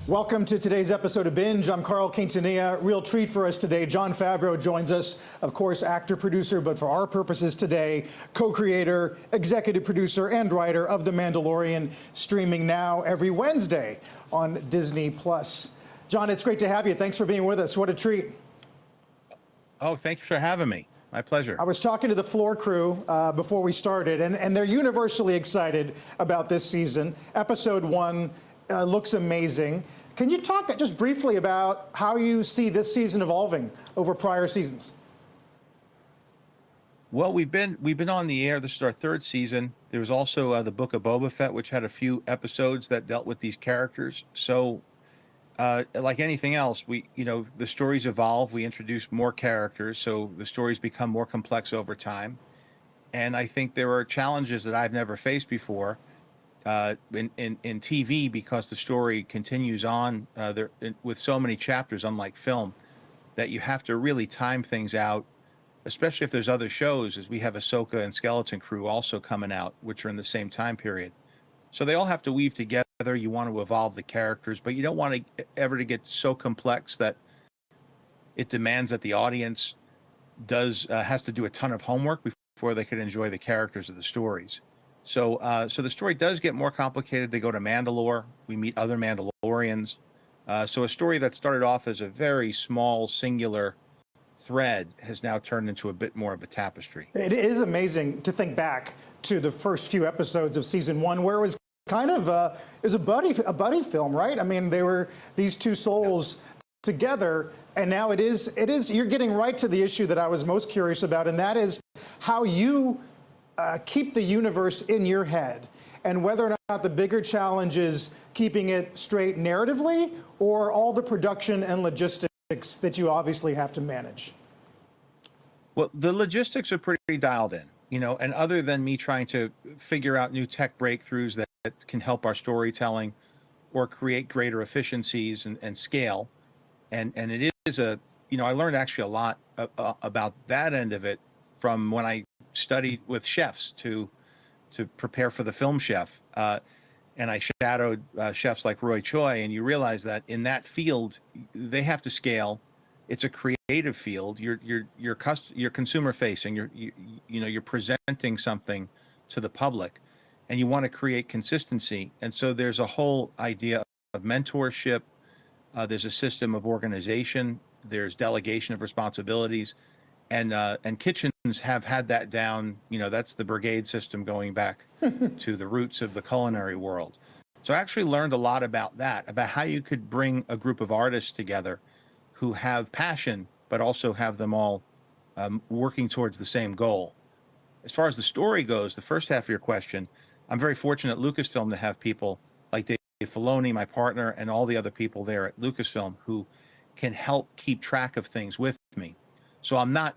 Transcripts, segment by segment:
Welcome to today's episode of Binge. I'm Carl Quintanilla. Real treat for us today. Jon Favreau joins us, of course, actor, producer, but for our purposes today, co-creator, executive producer, and writer of The Mandalorian, streaming now every Wednesday on Disney+. Jon, it's great to have you. Thanks for being with us. What a treat. Oh, thank you for having me. My pleasure. I was talking to the floor crew before we started, and they're universally excited about this season. Episode 1 looks amazing. Can you talk just briefly about how you see this season evolving over prior seasons? Well, we've been on the air. This is our 3rd season. There was also the Book of Boba Fett, which had a few episodes that dealt with these characters. So, like anything else, the stories evolve. We introduce more characters, so the stories become more complex over time. And I think there are challenges that I've never faced before in TV, because the story continues on with so many chapters, unlike film, that you have to really time things out, especially if there's other shows, as we have Ahsoka and Skeleton Crew also coming out, which are in the same time period. So they all have to weave together. You want to evolve the characters, but you don't want to ever to get so complex that it demands that the audience has to do a ton of homework before they can enjoy the characters of the stories. So the story does get more complicated. They go to Mandalore. We meet other Mandalorians. So a story that started off as a very small, singular thread has now turned into a bit more of a tapestry. It is amazing to think back to the first few episodes of season 1, where it was kind of a buddy film, right? I mean, they were these two souls together, and now it is. You're getting right to the issue that I was most curious about, and that is how you keep the universe in your head, and whether or not the bigger challenge is keeping it straight narratively, or all the production and logistics that you obviously have to manage. Well, the logistics are pretty dialed in, and other than me trying to figure out new tech breakthroughs that can help our storytelling or create greater efficiencies and scale, and it is I learned actually a lot about that end of it from when I studied with chefs to prepare for the film chef, and I shadowed chefs like Roy Choi, and you realize that in that field they have to scale. It's a creative field. You're consumer facing. You're presenting something to the public, and you want to create consistency. And so there's a whole idea of mentorship. There's a system of organization. There's delegation of responsibilities. And kitchens have had that down. That's the brigade system going back to the roots of the culinary world. So I actually learned a lot about that, about how you could bring a group of artists together who have passion, but also have them all working towards the same goal. As far as the story goes, the first half of your question, I'm very fortunate at Lucasfilm to have people like Dave Filoni, my partner, and all the other people there at Lucasfilm who can help keep track of things with me. So I'm not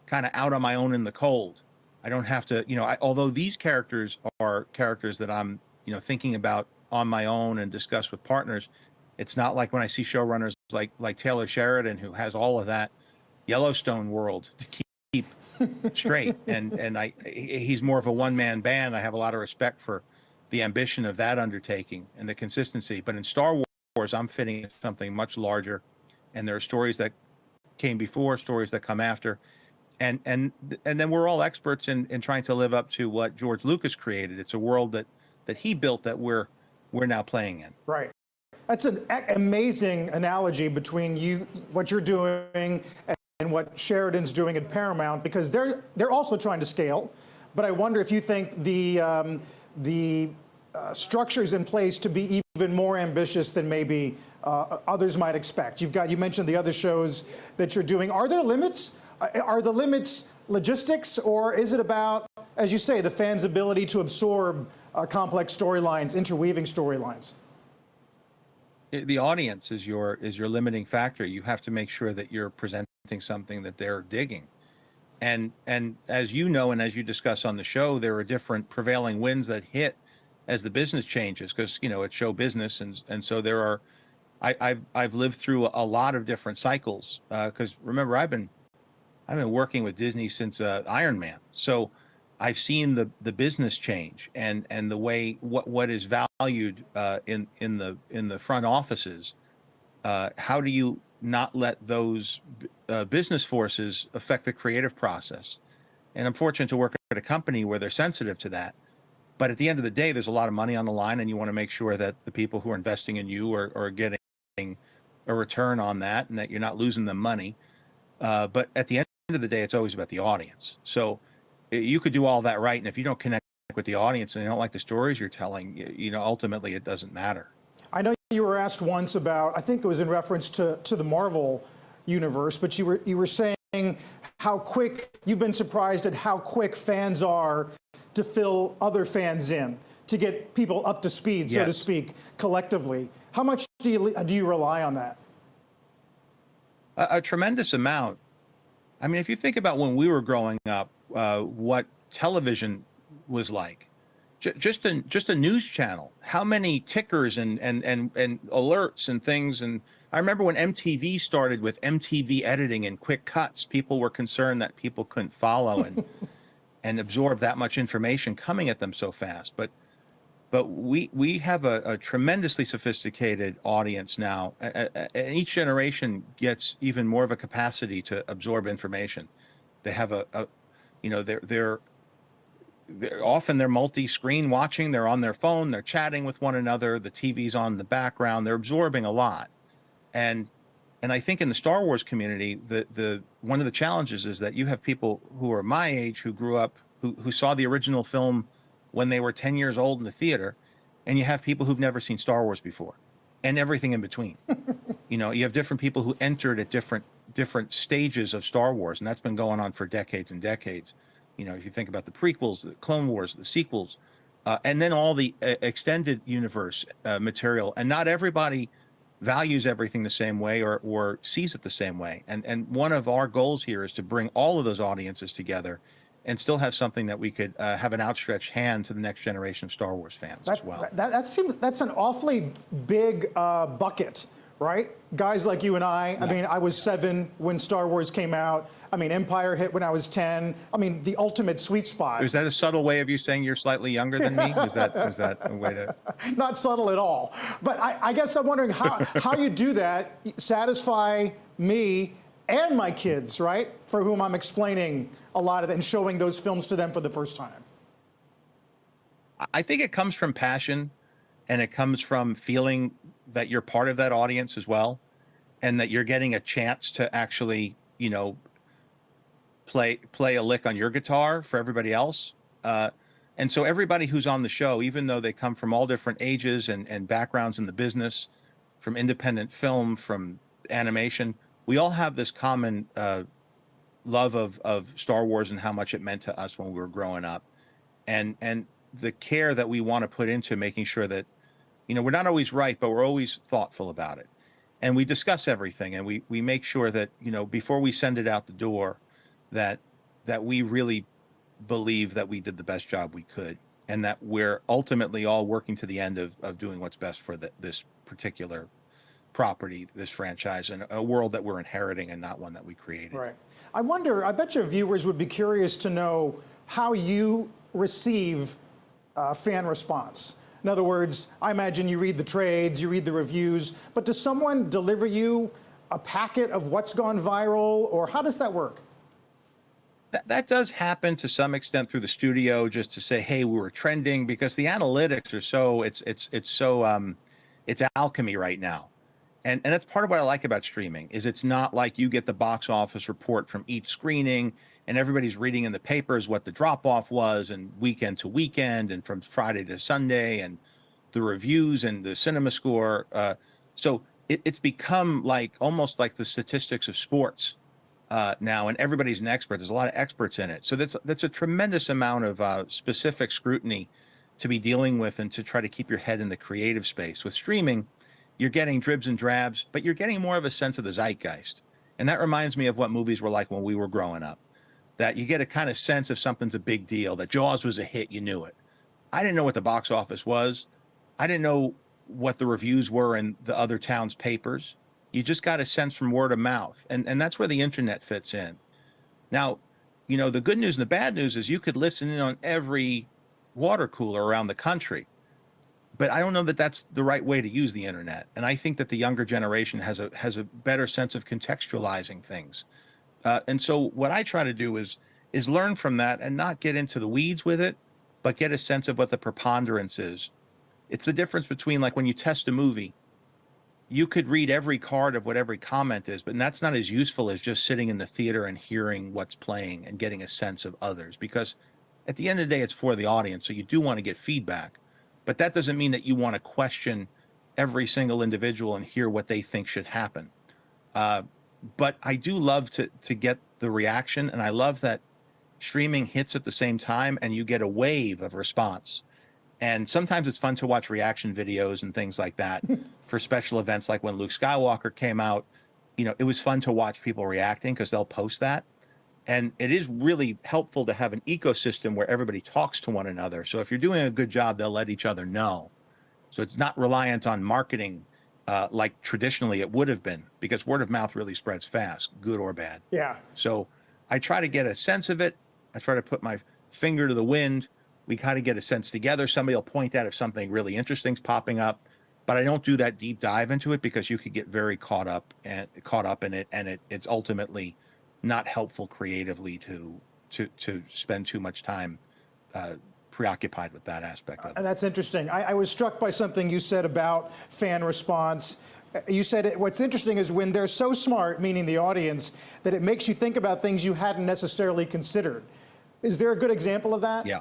kind of out on my own in the cold. I don't have to, although these characters are characters that I'm, thinking about on my own and discuss with partners, it's not like when I see showrunners like Taylor Sheridan, who has all of that Yellowstone world to keep straight. And he's more of a one-man band. I have a lot of respect for the ambition of that undertaking and the consistency. But in Star Wars, I'm fitting something much larger, and there are stories that came before, stories that come after, and then we're all experts in trying to live up to what George Lucas created. It's a world that he built that we're now playing in. Right. That's an amazing analogy between what you're doing and what Sheridan's doing at Paramount, because they're also trying to scale. But I wonder if you think the structure's in place to be even more ambitious than maybe others might expect. You mentioned the other shows that you're doing. Are there limits? Are the limits logistics, or is it about, as you say, the fans' ability to absorb complex storylines, interweaving storylines? The audience is your limiting factor. You have to make sure that you're presenting something that they're digging. And as you know, and as you discuss on the show, there are different prevailing winds that hit as the business changes, because it's show business, and so there are. I've lived through a lot of different cycles, because remember, I've been working with Disney since Iron Man. So I've seen the business change and the way what is valued in the front offices. How do you not let those business forces affect the creative process? And I'm fortunate to work at a company where they're sensitive to that. But at the end of the day, there's a lot of money on the line, and you want to make sure that the people who are investing in you are getting a return on that, and that you're not losing them money. But at the end of the day, it's always about the audience. So you could do all that right, and if you don't connect with the audience and they don't like the stories you're telling, ultimately it doesn't matter. I know you were asked once about, I think it was in reference to the Marvel universe, but you were saying how quick, you've been surprised at how quick fans are to fill other fans in, to get people up to speed, so to speak, collectively. How much do you rely on that? A tremendous amount. I mean, if you think about when we were growing up, what television was like, just a news channel, how many tickers and alerts and things. And I remember when MTV started with MTV editing and quick cuts, people were concerned that people couldn't follow and absorb that much information coming at them so fast. But we have a tremendously sophisticated audience now. And each generation gets even more of a capacity to absorb information. They have they're often they're multi-screen watching. They're on their phone. They're chatting with one another. The TV's on in the background. They're absorbing a lot. And I think in the Star Wars community, the one of the challenges is that you have people who are my age who grew up, who saw the original film when they were 10 years old in the theater, and you have people who've never seen Star Wars before, and everything in between. You have different people who entered at different stages of Star Wars, and that's been going on for decades and decades. If you think about the prequels, the Clone Wars, the sequels, and then all the extended universe material, and not everybody values everything the same way or sees it the same way. And one of our goals here is to bring all of those audiences together and still have something that we could have an outstretched hand to the next generation of Star Wars fans as well. That's an awfully big bucket, right? Guys like you and I, I mean, I was 7 when Star Wars came out. I mean, Empire hit when I was 10. I mean, the ultimate sweet spot. Is that a subtle way of you saying you're slightly younger than me? Was that a way to? Not subtle at all. But I guess I'm wondering how you do that, satisfy me and my kids, right? For whom I'm explaining a lot of it and showing those films to them for the first time. I think it comes from passion, and it comes from feeling that you're part of that audience as well, and that you're getting a chance to actually, play a lick on your guitar for everybody else. And so everybody who's on the show, even though they come from all different ages and backgrounds in the business, from independent film, from animation, we all have this common love of Star Wars and how much it meant to us when we were growing up, and the care that we want to put into making sure that, we're not always right, but we're always thoughtful about it, and we discuss everything, and we make sure that before we send it out the door, that we really believe that we did the best job we could, and that we're ultimately all working to the end of doing what's best for this particular property, this franchise, and a world that we're inheriting and not one that we created. Right. I bet your viewers would be curious to know how you receive fan response. In other words, I imagine you read the trades, you read the reviews, but does someone deliver you a packet of what's gone viral, or how does that work? That does happen to some extent through the studio, just to say, hey, we were trending, because the analytics are so, it's alchemy right now. And that's part of what I like about streaming, is it's not like you get the box office report from each screening and everybody's reading in the papers what the drop off was, and weekend to weekend and from Friday to Sunday, and the reviews and the cinema score. So it's become almost like the statistics of sports now, and everybody's an expert. There's a lot of experts in it. So that's a tremendous amount of specific scrutiny to be dealing with, and to try to keep your head in the creative space. With streaming, you're getting dribs and drabs, but you're getting more of a sense of the zeitgeist. And that reminds me of what movies were like when we were growing up, that you get a kind of sense of something's a big deal, that Jaws was a hit, you knew it. I didn't know what the box office was. I didn't know what the reviews were in the other towns' papers. You just got a sense from word of mouth. And that's where the internet fits in. Now, you know, the good news and the bad news is you could listen in on every water cooler around the country. But I don't know that that's the right way to use the internet. And I think that the younger generation has a better sense of contextualizing things. And so what I try to do is learn from that and not get into the weeds with it, but get a sense of what the preponderance is. It's the difference between, like, when you test a movie, you could read every card of what every comment is, but that's not as useful as just sitting in the theater and hearing what's playing and getting a sense of others. Because at the end of the day, it's for the audience. So you do want to get feedback, but that doesn't mean that you want to question every single individual and hear what they think should happen. But I do love to get the reaction, and I love that streaming hits at the same time and you get a wave of response. And sometimes it's fun to watch reaction videos and things like that for special events, like when Luke Skywalker came out. You know, it was fun to watch people reacting because they'll post that. And it is really helpful to have an ecosystem where everybody talks to one another. So if you're doing a good job, they'll let each other know. So it's not reliant on marketing like traditionally it would have been, because word of mouth really spreads fast, good or bad. Yeah. So I try to get a sense of it. I try to put my finger to the wind. We kind of get a sense together. Somebody will point out if something really interesting is popping up, but I don't do that deep dive into it because you could get very caught up in it, and it's ultimately not helpful creatively to spend too much time preoccupied with that aspect of it. That's interesting. I was struck by something you said about fan response. You said what's interesting is when they're so smart, meaning the audience, that it makes you think about things you hadn't necessarily considered. Is there a good example of that? Yeah.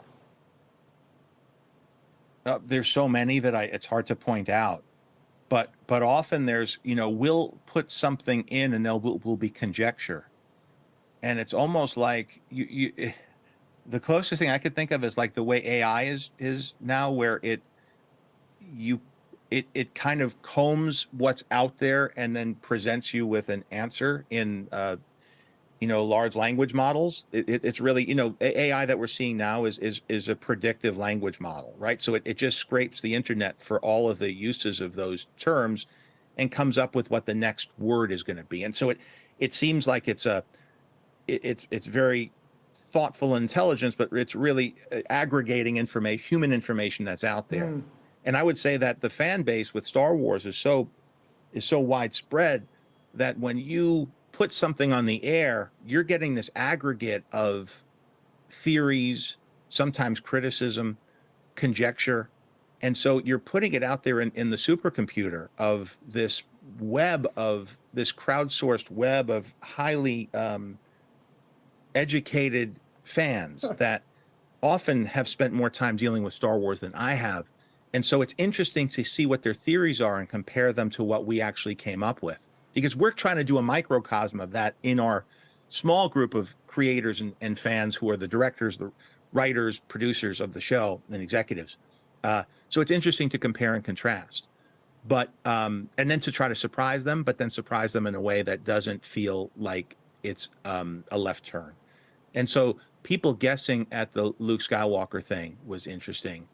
There's so many that it's hard to point out, but often there's, you know, we'll put something in and will be conjecture, and it's almost like the closest thing I could think of is like the way AI is now, where it kind of combs what's out there and then presents you with an answer in you know, large language models. It's really, you know, AI that we're seeing now is a predictive language model, right? So it just scrapes the internet for all of the uses of those terms and comes up with what the next word is going to be. And so it seems like it's very thoughtful intelligence, but it's really aggregating information, human information that's out there. And I would say that the fan base with Star Wars is so widespread that when you put something on the air, you're getting this aggregate of theories, sometimes criticism, conjecture. And so you're putting it out there in the supercomputer of this web, of this crowdsourced web of highly educated fans that often have spent more time dealing with Star Wars than I have. And so it's interesting to see what their theories are and compare them to what we actually came up with, because we're trying to do a microcosm of that in our small group of creators and fans who are the directors, the writers, producers of the show, and executives. So it's interesting to compare and contrast, but and then to try to surprise them, but then surprise them in a way that doesn't feel like it's a left turn. And so people guessing at the Luke Skywalker thing was interesting.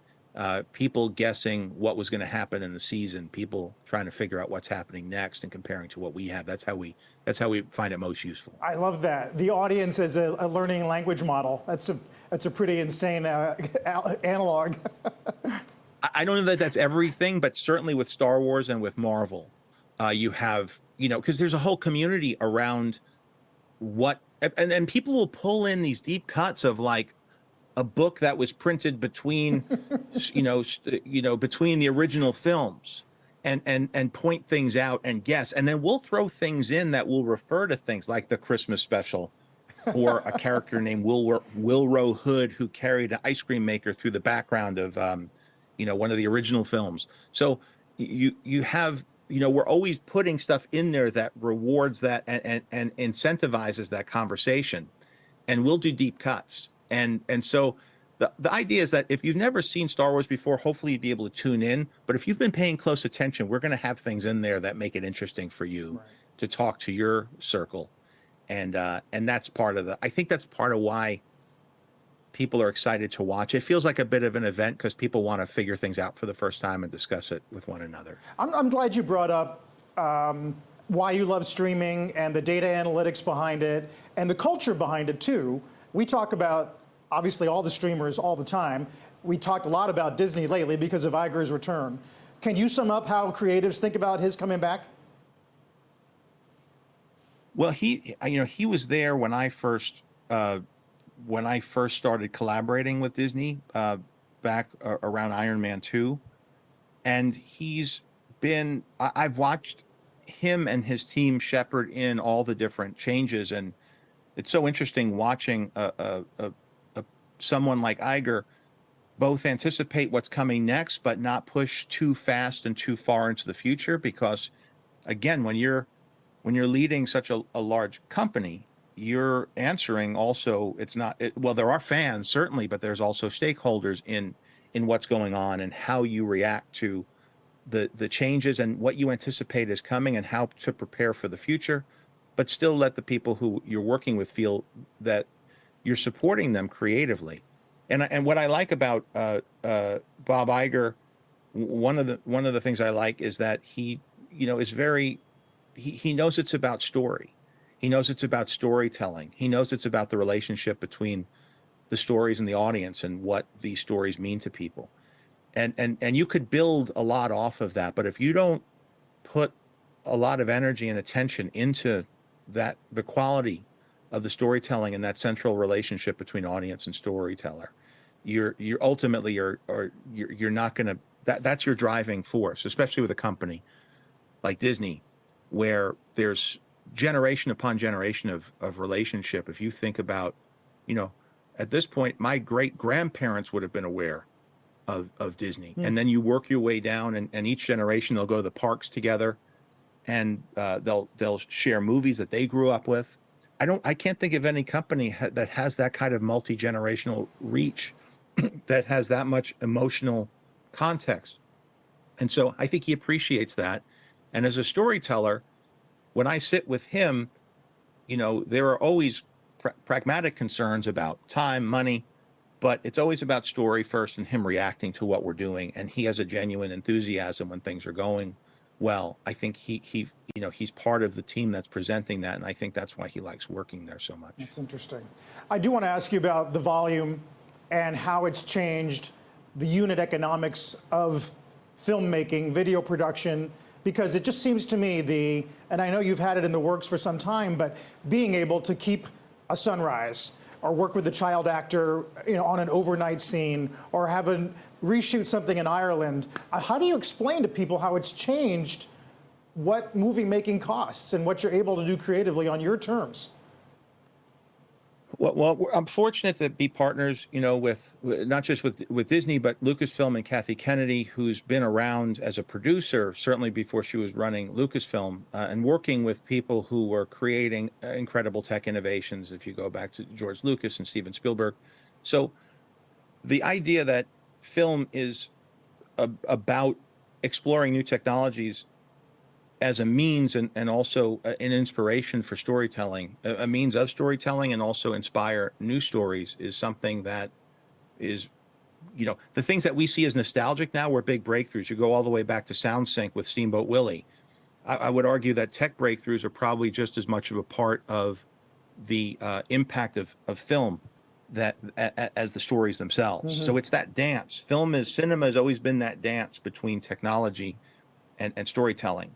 People guessing what was going to happen in the season, people trying to figure out what's happening next and comparing to what we have. That's how we find it most useful. I love that. The audience as a learning language model. That's a pretty insane analog. I don't know that that's everything, but certainly with Star Wars and with Marvel, you have, you know, because there's a whole community around what, and people will pull in these deep cuts of like a book that was printed between, between the original films, and point things out and guess, and then we'll throw things in that will refer to things like the Christmas special, or a character named Wilro Hood who carried an ice cream maker through the background of, one of the original films. So you have, we're always putting stuff in there that rewards that and incentivizes that conversation, and we'll do deep cuts. And so the idea is that if you've never seen Star Wars before, hopefully you'd be able to tune in. But if you've been paying close attention, we're going to have things in there that make it interesting for you to talk to your circle. And that's part of I think that's part of why people are excited to watch. It feels like a bit of an event because people want to figure things out for the first time and discuss it with one another. I'm glad you brought up why you love streaming and the data analytics behind it and the culture behind it too. We talk about, obviously, all the streamers all the time. We talked a lot about Disney lately because of Iger's return. Can you sum up how creatives think about his coming back? Well, he was there when I first started collaborating with Disney back around Iron Man 2, and I've watched him and his team shepherd in all the different changes, and it's so interesting watching someone like Iger both anticipate what's coming next, but not push too fast and too far into the future. Because again, when you're leading such a large company, you're answering also, well, there are fans certainly, but there's also stakeholders in what's going on and how you react to the changes and what you anticipate is coming and how to prepare for the future, but still let the people who you're working with feel that you're supporting them creatively. And what I like about Bob Iger, one of the things I like is that he knows it's about story. He knows it's about storytelling. He knows it's about the relationship between the stories and the audience and what these stories mean to people. And you could build a lot off of that, but if you don't put a lot of energy and attention into that, the quality of the storytelling and that central relationship between audience and storyteller, you're ultimately you're not going to, that's your driving force, especially with a company like Disney, where there's generation upon generation of relationship. If you think about, at this point, my great grandparents would have been aware of Disney. And then you work your way down, and each generation, they'll go to the parks together, and they'll share movies that they grew up with. I can't think of any company that has that kind of multi-generational reach, that has that much emotional context. And so I think he appreciates that. And as a storyteller, when I sit with him, there are always pragmatic concerns about time, money, but it's always about story first and him reacting to what we're doing. And he has a genuine enthusiasm when things are going well. I think he's part of the team that's presenting that. And I think that's why he likes working there so much. That's interesting. I do want to ask you about the volume and how it's changed the unit economics of filmmaking, video production, because it just seems to me and I know you've had it in the works for some time, but being able to keep a sunrise or work with a child actor, on an overnight scene, or reshoot something in Ireland, how do you explain to people how it's changed what movie making costs and what you're able to do creatively on your terms? Well, I'm fortunate to be partners, with not just with Disney, but Lucasfilm and Kathy Kennedy, who's been around as a producer certainly before she was running Lucasfilm, and working with people who were creating incredible tech innovations. If you go back to George Lucas and Steven Spielberg, so the idea that film is about exploring new technologies as a means and also an inspiration for storytelling, a means of storytelling, and also inspire new stories, is something that is, the things that we see as nostalgic now were big breakthroughs. You go all the way back to Sound Sync with Steamboat Willie. I would argue that tech breakthroughs are probably just as much of a part of the impact of film as the stories themselves. So it's that dance. Cinema has always been that dance between technology and storytelling.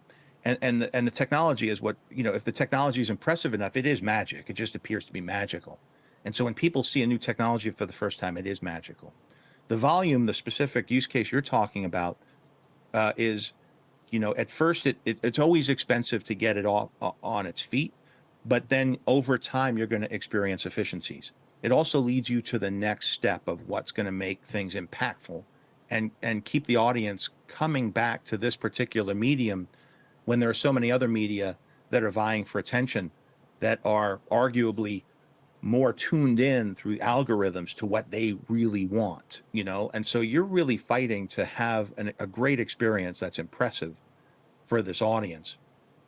And the technology is what, if the technology is impressive enough, it is magic. It just appears to be magical. And so when people see a new technology for the first time, it is magical. The volume, the specific use case you're talking about, is, at first it's always expensive to get it on its feet, but then over time you're going to experience efficiencies. It also leads you to the next step of what's going to make things impactful and keep the audience coming back to this particular medium, when there are so many other media that are vying for attention, that are arguably more tuned in through algorithms to what they really want, and so you're really fighting to have a great experience that's impressive for this audience.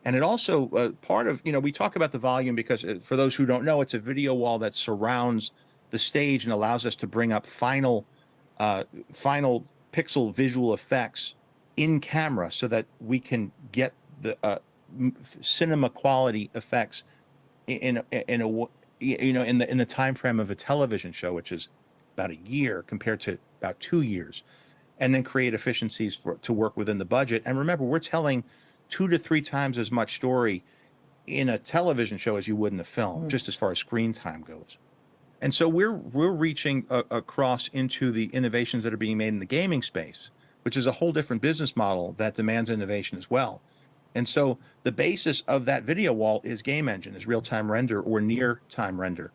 And it also, part of, we talk about the volume because, for those who don't know, it's a video wall that surrounds the stage and allows us to bring up final pixel visual effects in camera, so that we can get the cinema quality effects in you know, in the time frame of a television show, which is about a year compared to about 2 years, and then create efficiencies to work within the budget. And remember, we're telling 2 to 3 times as much story in a television show as you would in a film, just as far as screen time goes. And so we're reaching across into the innovations that are being made in the gaming space, which is a whole different business model that demands innovation as well. And so the basis of that video wall is game engine, is real-time render or near-time render.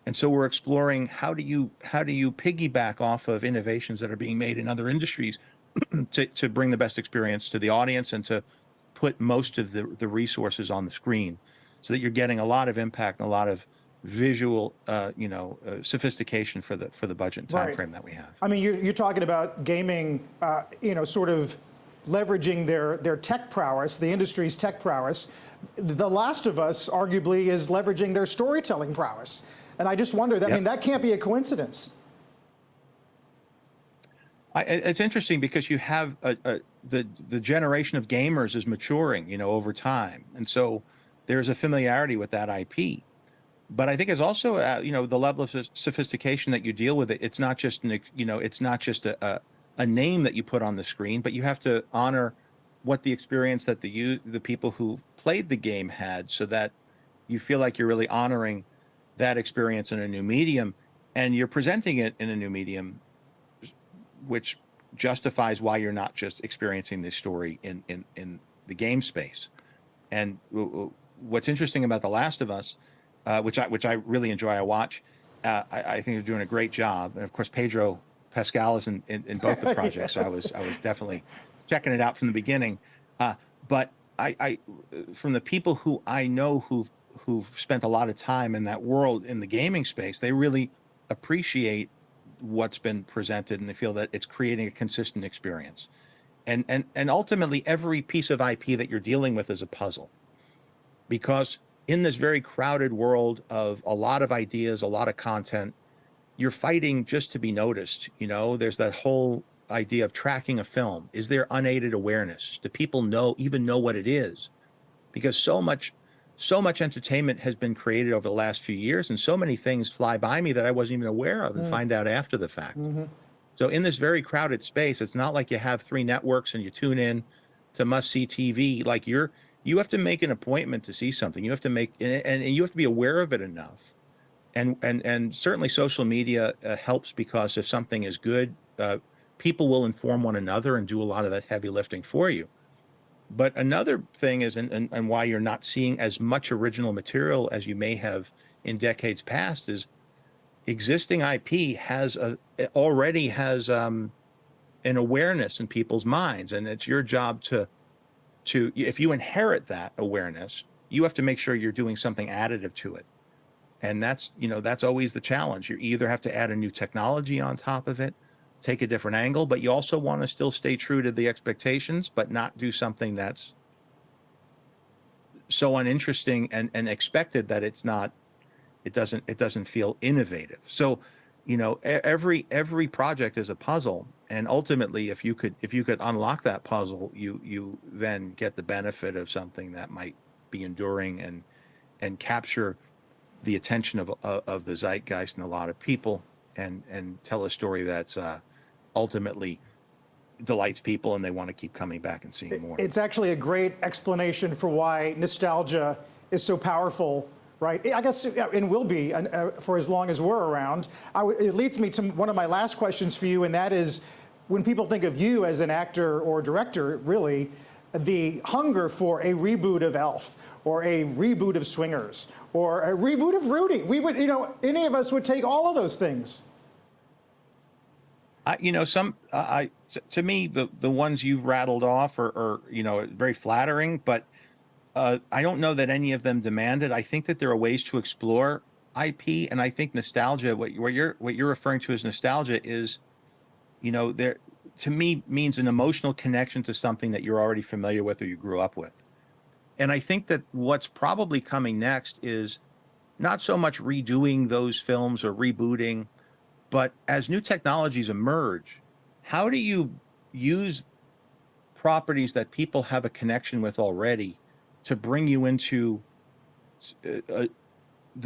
And so we're exploring how do you piggyback off of innovations that are being made in other industries to bring the best experience to the audience and to put most of the resources on the screen so that you're getting a lot of impact and a lot of visual sophistication for the budget and time frame that we have. I mean, you're talking about gaming, sort of leveraging their tech prowess, the industry's tech prowess. The Last of Us arguably is leveraging their storytelling prowess. And I just wonder, I mean, that can't be a coincidence. It's interesting because you have the generation of gamers is maturing, over time. And so there's a familiarity with that IP. But I think it's also, the level of sophistication that you deal with it. It's not just, it's not just a name that you put on the screen, but you have to honor what the experience that the people who played the game had, so that you feel like you're really honoring that experience in a new medium, and you're presenting it in a new medium, which justifies why you're not just experiencing this story in the game space. And what's interesting about The Last of Us, which I really enjoy, I watch, I think they're doing a great job. And of course, Pedro Pascal is in both the projects. Yes. So I was definitely checking it out from the beginning. But I from the people who I know who've spent a lot of time in that world in the gaming space, they really appreciate what's been presented, and they feel that it's creating a consistent experience. And ultimately, every piece of IP that you're dealing with is a puzzle, because in this very crowded world of a lot of ideas, a lot of content, you're fighting just to be noticed. There's that whole idea of tracking a film. Is there unaided awareness? Do people even know what it is? Because so much entertainment has been created over the last few years, and so many things fly by me that I wasn't even aware of and find out after the fact. So in this very crowded space, it's not like you have 3 networks and you tune in to must-see TV. Like you have to make an appointment to see something. You have to and you have to be aware of it enough. And certainly social media helps, because if something is good, people will inform one another and do a lot of that heavy lifting for you. But another thing is, and why you're not seeing as much original material as you may have in decades past, is existing IP already has an awareness in people's minds, and it's your job to if you inherit that awareness, you have to make sure you're doing something additive to it. And that's always the challenge. You either have to add a new technology on top of it, take a different angle, but you also want to still stay true to the expectations, but not do something that's so uninteresting and expected that it doesn't feel innovative. So, every project is a puzzle, and ultimately, if you could unlock that puzzle, you then get the benefit of something that might be enduring and capture the attention of the zeitgeist and a lot of people, and tell a story that's ultimately delights people, and they want to keep coming back and seeing more. It's actually a great explanation for why nostalgia is so powerful, right? I guess, and will be for as long as we're around. It leads me to one of my last questions for you, and that is, when people think of you as an actor or director, really, the hunger for a reboot of Elf, or a reboot of Swingers, or a reboot of Rudy, we would, any of us would take all of those things. To me, the ones you've rattled off are very flattering, but I don't know that any of them demand it. I think that there are ways to explore IP, and I think nostalgia, what you're referring to as nostalgia, is, there, to me, means an emotional connection to something that you're already familiar with or you grew up with. And I think that what's probably coming next is not so much redoing those films or rebooting, but as new technologies emerge, how do you use properties that people have a connection with already to bring you into the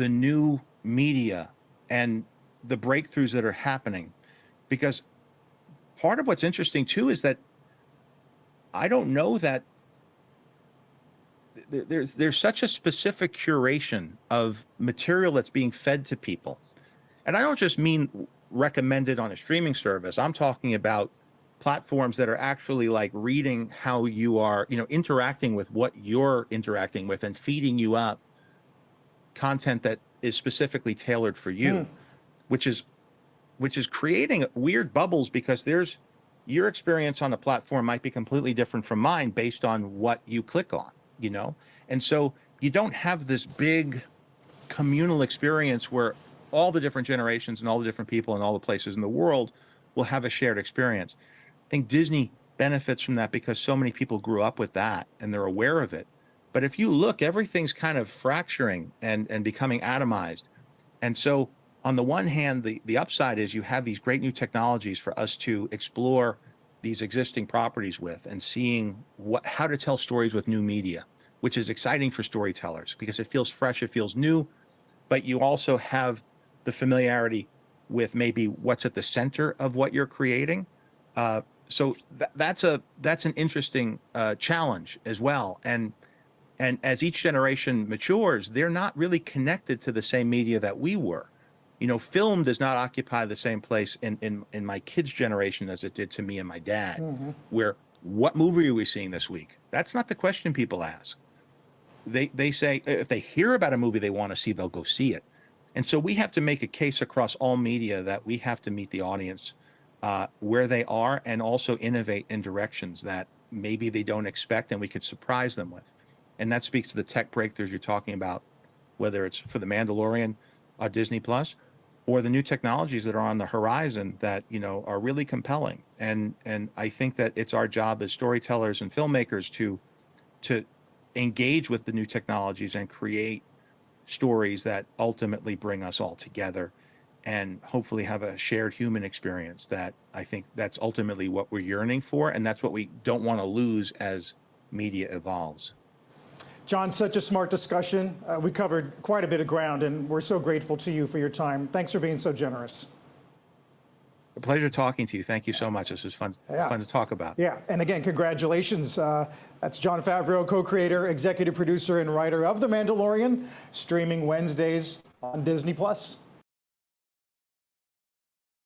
new media and the breakthroughs that are happening. Because part of what's interesting too is that I don't know that there's such a specific curation of material that's being fed to people. And I don't just mean recommended on a streaming service. I'm talking about platforms that are actually like reading how you are, interacting with what you're interacting with and feeding you up content that is specifically tailored for you, which is creating weird bubbles, because your experience on the platform might be completely different from mine based on what you click on, and so you don't have this big communal experience where all the different generations and all the different people in all the places in the world will have a shared experience. I think Disney benefits from that because so many people grew up with that and they're aware of it. But if you look, everything's kind of fracturing and becoming atomized. And so on the one hand, the upside is you have these great new technologies for us to explore these existing properties with, and seeing how to tell stories with new media, which is exciting for storytellers because it feels fresh, it feels new, but you also have the familiarity with maybe what's at the center of what you're creating. So that's an interesting challenge as well. And as each generation matures, they're not really connected to the same media that we were. Film does not occupy the same place in my kids' generation as it did to me and my dad, where, what movie are we seeing this week? That's not the question people ask. They say if they hear about a movie they want to see, they'll go see it. And so we have to make a case across all media that we have to meet the audience where they are, and also innovate in directions that maybe they don't expect and we could surprise them with. And that speaks to the tech breakthroughs you're talking about, whether it's for the Mandalorian, Disney Plus, or the new technologies that are on the horizon that, are really compelling. And I think that it's our job as storytellers and filmmakers to engage with the new technologies and create stories that ultimately bring us all together and hopefully have a shared human experience. That I think that's ultimately what we're yearning for, and that's what we don't want to lose as media evolves. Jon, such a smart discussion. We covered quite a bit of ground, and we're so grateful to you for your time. Thanks for being so generous. A pleasure talking to you. Thank you so much. This was fun to talk about. Yeah, and again, congratulations. That's Jon Favreau, co-creator, executive producer, and writer of The Mandalorian, streaming Wednesdays on Disney Plus.